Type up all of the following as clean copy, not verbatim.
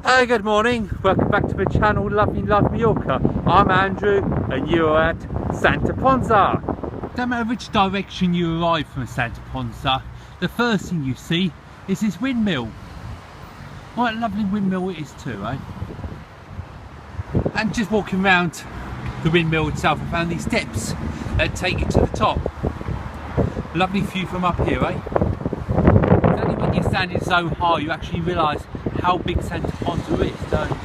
Good morning, welcome back to my channel Loving Love Mallorca. I'm Andrew and you are at Santa Ponsa. No matter which direction you arrive from Santa Ponsa, the first thing you see is this windmill. What a lovely windmill it is too, eh? And just walking around the windmill itself, I found these steps that take you to the top. Lovely view from up here, eh? It's only when you're standing so high you actually realise how big Santa Ponsa is, don't you?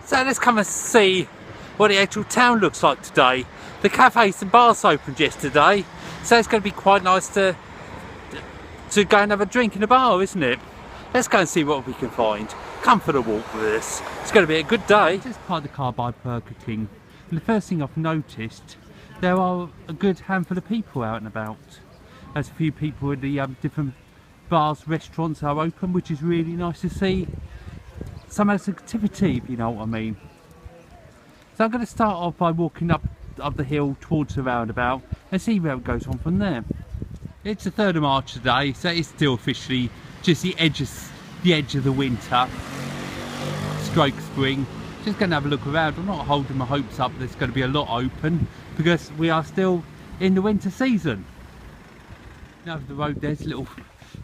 So let's come and see what the actual town looks like today. The cafes and bars opened yesterday, so it's going to be quite nice to go and have a drink in a bar, isn't it? Let's go and see what we can find. Come for the walk with us. It's going to be a good day. Just parked the car by Burger King, and the first thing I've noticed, there are a good handful of people out and about. There's a few people in the different bars, restaurants are open, which is really nice to see. Some activity, if you know what I mean. So I'm going to start off by walking up the hill towards the roundabout and see where it goes on from there. It's the 3rd of March today, so it's still officially just the edge of the winter stroke spring. Just going to have a look around. I'm not holding my hopes up there's going to be a lot open because we are still in the winter season. Now over the road there's a little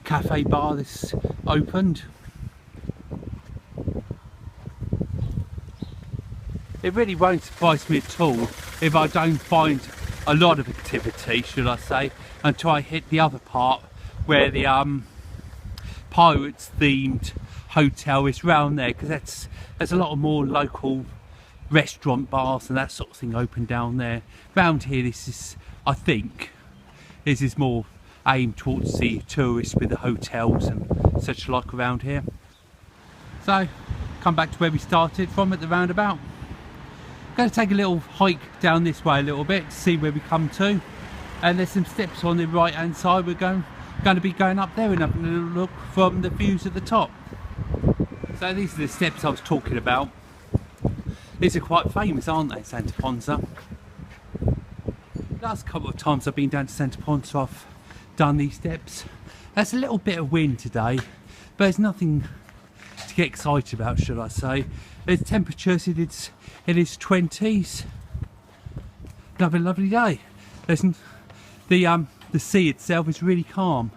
cafe bar that's opened. It really won't surprise me at all if I don't find a lot of activity, should I say, until I hit the other part where the pirates themed hotel is round there, because there's a lot of more local restaurant bars and that sort of thing open down there. Round here this is, I think, this is more aimed towards the tourists with the hotels and such like around here. So come back to where we started from at the roundabout. Going to take a little hike down this way a little bit to see where we come to, and there's some steps on the right hand side. We're going to be going up there and having a little look from the views at the top. So these are the steps I was talking about. These are quite famous, aren't they, Santa Ponsa? Last couple of times I've been down to Santa Ponsa I've done these steps. There's a little bit of wind today, but there's nothing to get excited about, should I say. There's temperatures, it is 20s. Another lovely day. The sea itself is really calm,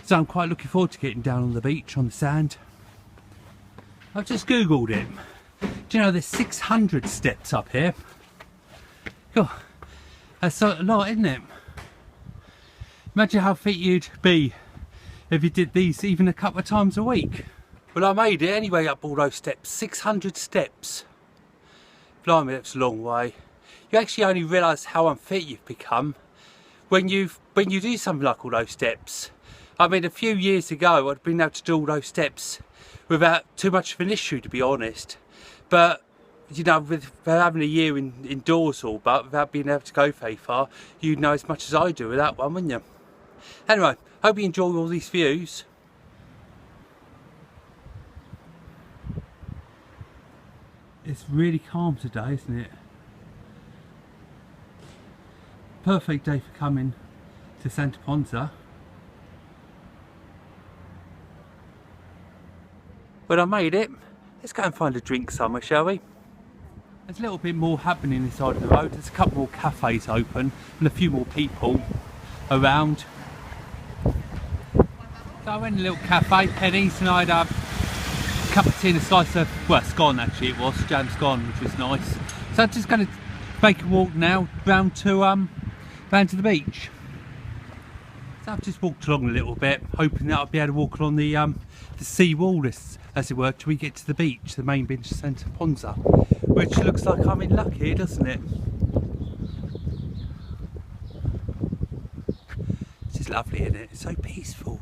so I'm quite looking forward to getting down on the beach on the sand. I've just googled it. Do you know there's 600 steps up here? God, that's a lot, isn't it? Imagine how fit you'd be if you did these even a couple of times a week. Well, I made it anyway up all those steps. 600 steps. Blimey, that's a long way. You actually only realise how unfit you've become when you do something like all those steps. I mean, a few years ago I'd been able to do all those steps without too much of an issue, to be honest. But you know, with having a year indoors all but without being able to go very far, you'd know as much as I do with that one, wouldn't you? Anyway, hope you enjoy all these views. It's really calm today, isn't it? Perfect day for coming to Santa Ponsa. Well, I made it. Let's go and find a drink somewhere, shall we? There's a little bit more happening this side of the road. There's a couple more cafes open and a few more people around. So I went to a little cafe, Penny's, and I'd have a cup of tea and a slice of, well, scone actually it was, jam scone, which was nice. So I'm just going to make a walk now round to the beach. So I've just walked along a little bit, hoping that I'll be able to walk along the sea wall, as it were, till we get to the beach, the main beach of Santa Ponsa, which looks like I'm in luck here, doesn't it? It's just lovely, isn't it? It's so peaceful.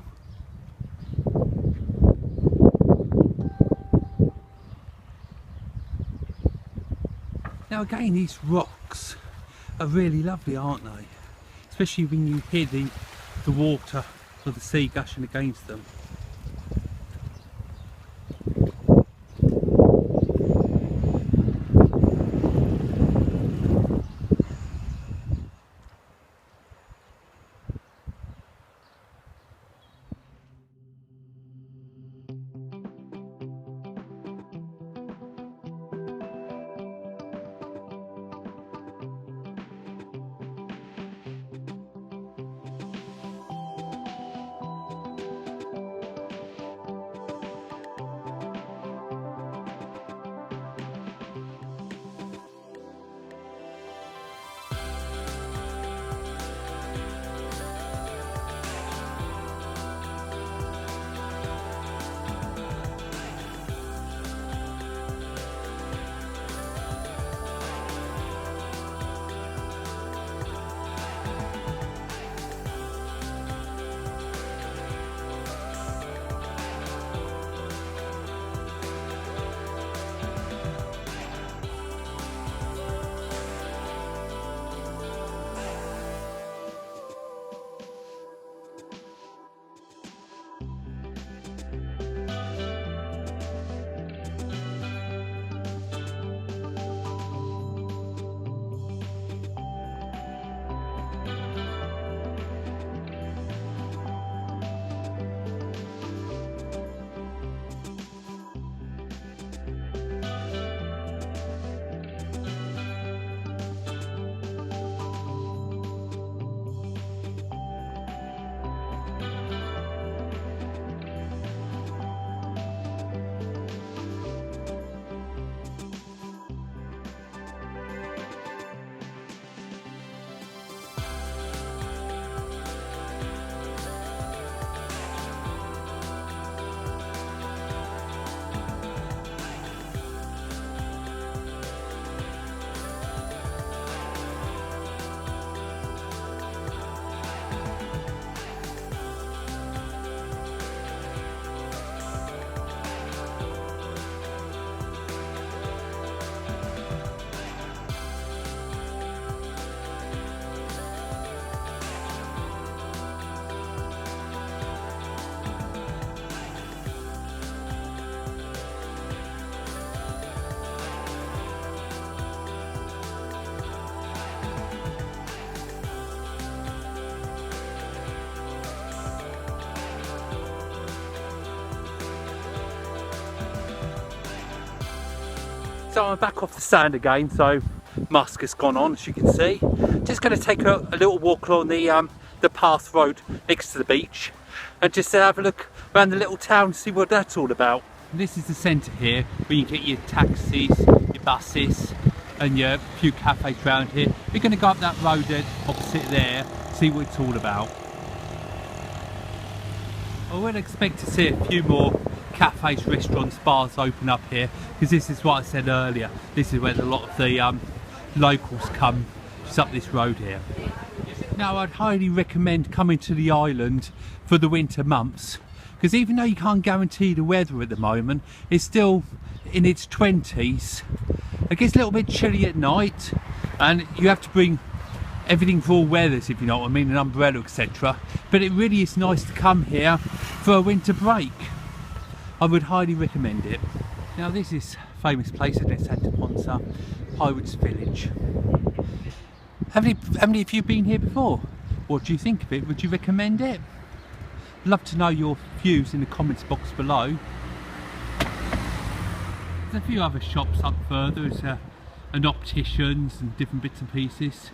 Now again, these rocks are really lovely, aren't they? Especially when you hear the water of the sea gushing against them. So I'm back off the sand again, so musk has gone on, as you can see. Just going to take a little walk along the path road next to the beach and just have a look around the little town and see what that's all about. This is the centre here where you get your taxis, your buses and your few cafes around here. We're going to go up that road opposite there, see what it's all about. I would expect to see a few more cafes, restaurants, bars open up here, because this is what I said earlier. This is where a lot of the locals come, just up this road here. Now I'd highly recommend coming to the island for the winter months, because even though you can't guarantee the weather at the moment, it's still in its 20s. It gets a little bit chilly at night and you have to bring everything for all weathers, if you know what I mean, an umbrella, etc. But it really is nice to come here for a winter break. I would highly recommend it. Now this is a famous place in Santa Ponsa, Pirates Village. How many of you have been here before? What do you think of it? Would you recommend it? I'd love to know your views in the comments box below. There's a few other shops up further. There's an opticians and different bits and pieces.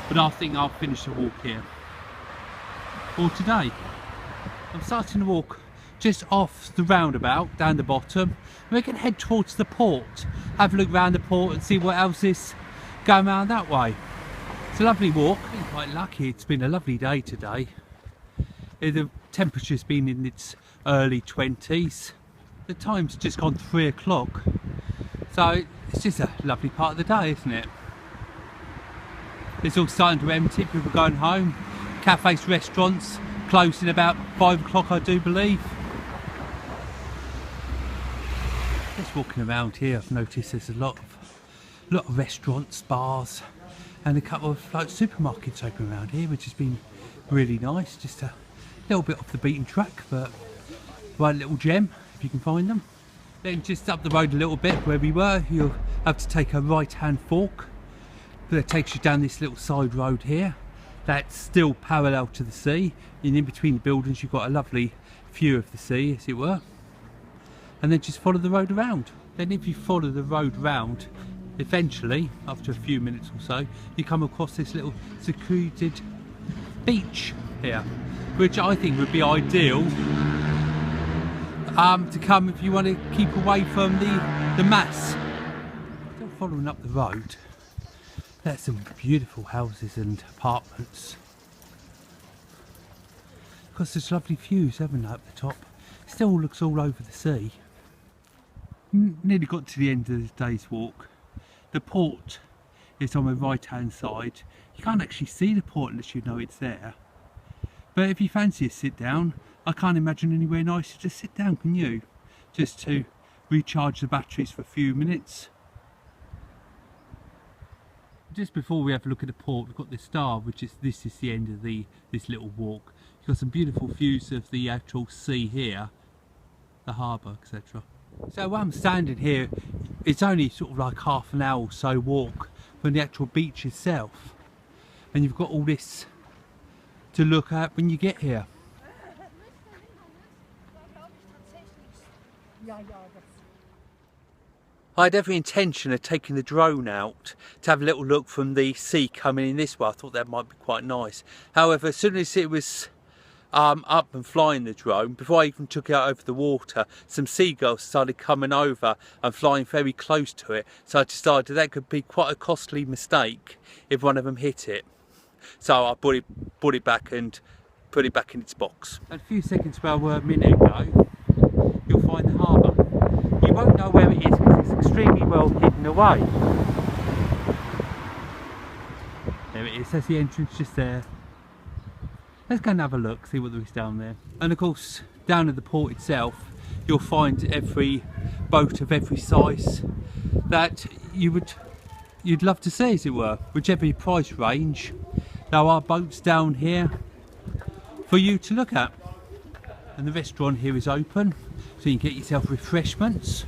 But I think I'll finish the walk here for today. I'm starting to walk just off the roundabout down the bottom. We can head towards the port, have a look around the port and see what else is going around that way. It's a lovely walk. I've been quite lucky, it's been a lovely day today. The temperature's been in its early 20s. The time's just gone 3 o'clock. So it's just a lovely part of the day, isn't it? It's all starting to empty, people going home. Cafes, restaurants closing about 5 o'clock, I do believe. Just walking around here, I've noticed there's a lot of restaurants, bars and a couple of like supermarkets open around here, which has been really nice. Just a little bit off the beaten track, but right little gem if you can find them. Then just up the road a little bit where we were, you'll have to take a right hand fork that takes you down this little side road here that's still parallel to the sea, and in between the buildings you've got a lovely view of the sea, as it were. And then just follow the road around. Then if you follow the road round, eventually after a few minutes or so you come across this little secluded beach here, which I think would be ideal to come if you want to keep away from the mass. Still following up the road, there's some beautiful houses and apartments. Of course there's lovely views, haven't they, up the top. Still looks all over the sea. Nearly got to the end of the day's walk. The port is on the right hand side. You can't actually see the port unless you know it's there. But if you fancy a sit down, I can't imagine anywhere nicer to sit down, can you? Just to recharge the batteries for a few minutes. Just before we have a look at the port, we've got the star, this is the end of this little walk. You've got some beautiful views of the actual sea here, the harbour, etc. So while I'm standing here, it's only sort of like half an hour or so walk from the actual beach itself, and you've got all this to look at when you get here. I had every intention of taking the drone out to have a little look from the sea coming in this way. I thought that might be quite nice. However, as soon as it was up and flying the drone, before I even took it out over the water, some seagulls started coming over and flying very close to it. So I decided that could be quite a costly mistake if one of them hit it. So I brought it back and put it back in its box. A few seconds, well, a minute ago, you'll find the harbour. You won't know where it is because it's extremely well hidden away. There it is, there's the entrance just there. Let's go and have a look, see what there is down there. And of course, down at the port itself, you'll find every boat of every size that you'd love to see, as it were, whichever price range. There are boats down here for you to look at. And the restaurant here is open, so you can get yourself refreshments.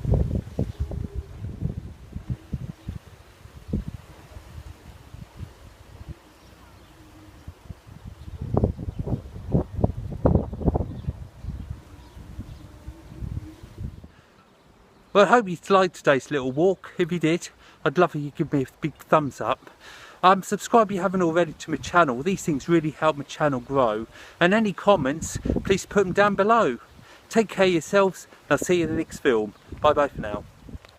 Well, I hope you liked today's little walk. If you did, I'd love if you give me a big thumbs up. Subscribe if you haven't already to my channel. These things really help my channel grow. And any comments, please put them down below. Take care of yourselves, and I'll see you in the next film. Bye bye for now.